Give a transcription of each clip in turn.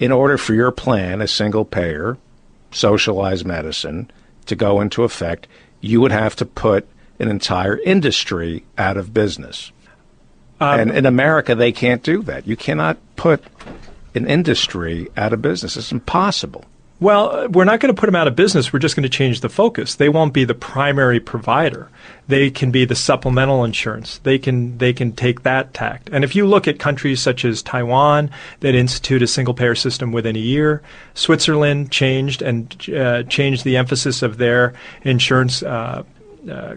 in order for your plan, a single payer, socialized medicine, to go into effect, you would have to put an entire industry out of business. And in America, they can't do that. You cannot put an industry out of business. It's impossible. Well, we're not going to put them out of business. We're just going to change the focus. They won't be the primary provider. They can be the supplemental insurance. They can take that tact. And if you look at countries such as Taiwan that institute a single-payer system within a year, Switzerland changed the emphasis of their insurance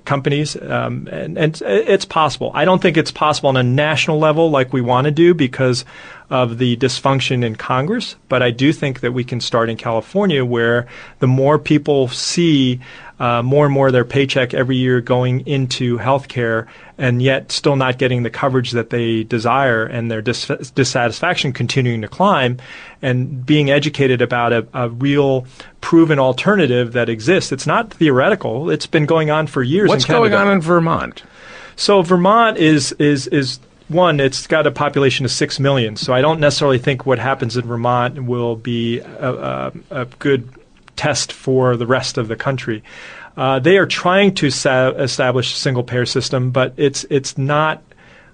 companies, and it's possible. I don't think it's possible on a national level like we want to do because of the dysfunction in Congress, but I do think that we can start in California where the more people see more and more of their paycheck every year going into healthcare and yet still not getting the coverage that they desire and their dissatisfaction continuing to climb, and being educated about a real proven alternative that exists. It's not theoretical. It's been going on for years in Canada. What's going on in Vermont? So Vermont is one, it's got a population of 6 million. So I don't necessarily think what happens in Vermont will be a good test for the rest of the country. They are trying to establish a single-payer system, but it's not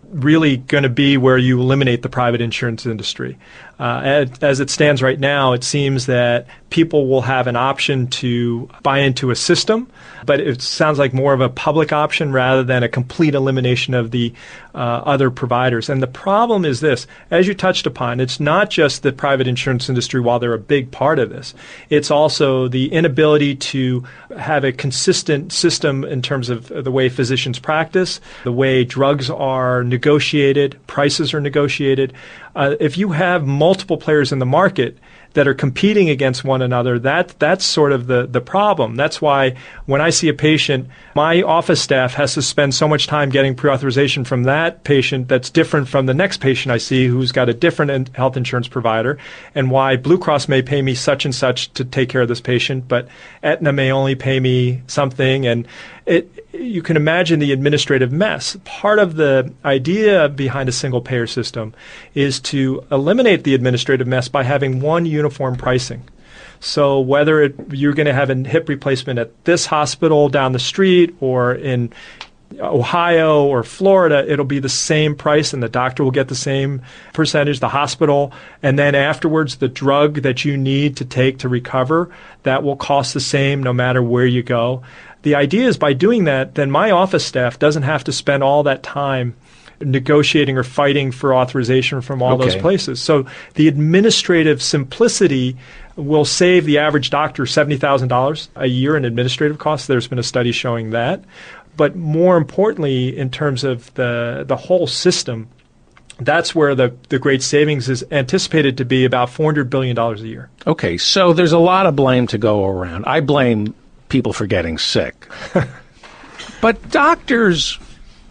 really going to be where you eliminate the private insurance industry. As it stands right now, it seems that people will have an option to buy into a system, but it sounds like more of a public option rather than a complete elimination of the other providers. And the problem is this, as you touched upon, it's not just the private insurance industry, while they're a big part of this. It's also the inability to have a consistent system in terms of the way physicians practice, the way drugs are negotiated, prices are negotiated. If you have multiple players in the market that are competing against one another, that's sort of the problem. That's why when I see a patient, my office staff has to spend so much time getting pre-authorization from that patient that's different from the next patient I see who's got a different health insurance provider, and why Blue Cross may pay me such and such to take care of this patient, but Aetna may only pay me something. And you can imagine the administrative mess. Part of the idea behind a single payer system is to eliminate the administrative mess by having one uniform pricing. So whether you're going to have a hip replacement at this hospital down the street or in Ohio or Florida, it'll be the same price and the doctor will get the same percentage, the hospital, and then afterwards the drug that you need to take to recover, that will cost the same no matter where you go. The idea is by doing that, then my office staff doesn't have to spend all that time negotiating or fighting for authorization from all those places. So the administrative simplicity will save the average doctor $70,000 a year in administrative costs. There's been a study showing that. But more importantly, in terms of the whole system, that's where the great savings is anticipated to be about $400 billion a year. Okay, so there's a lot of blame to go around. I blame people for getting sick. But doctors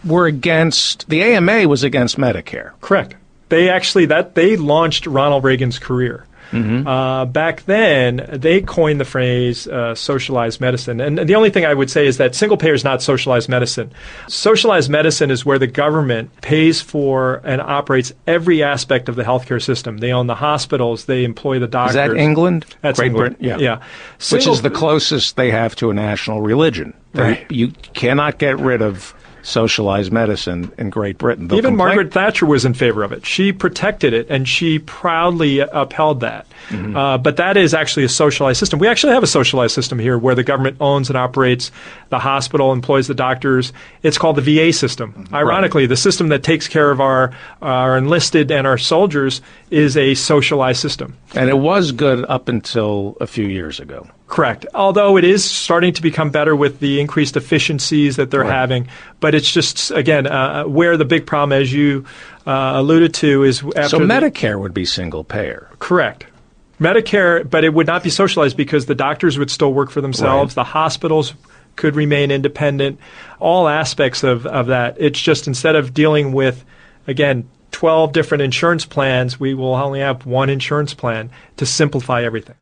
were against, the AMA was against Medicare. Correct. They launched Ronald Reagan's career. Mm-hmm. Back then, they coined the phrase socialized medicine. And the only thing I would say is that single payer is not socialized medicine. Socialized medicine is where the government pays for and operates every aspect of the healthcare system. They own the hospitals. They employ the doctors. Is that England? That's Great England. Britain? Yeah. Which is the closest they have to a national religion. Right. You cannot get rid of socialized medicine in Great Britain. Even Margaret Thatcher was in favor of it. She protected it, and she proudly upheld that. Mm-hmm. But that is actually a socialized system. We actually have a socialized system here where the government owns and operates the hospital, employs the doctors. It's called the VA system. Mm-hmm. Ironically, the system that takes care of our enlisted and our soldiers is a socialized system. And it was good up until a few years ago. Correct. Although it is starting to become better with the increased efficiencies that they're having. But it's just, again, where the big problem, as you alluded to, is after... So Medicare would be single payer. Correct. Medicare, but it would not be socialized because the doctors would still work for themselves. Right. The hospitals could remain independent. All aspects of that. It's just instead of dealing with, again, 12 different insurance plans, we will only have one insurance plan to simplify everything.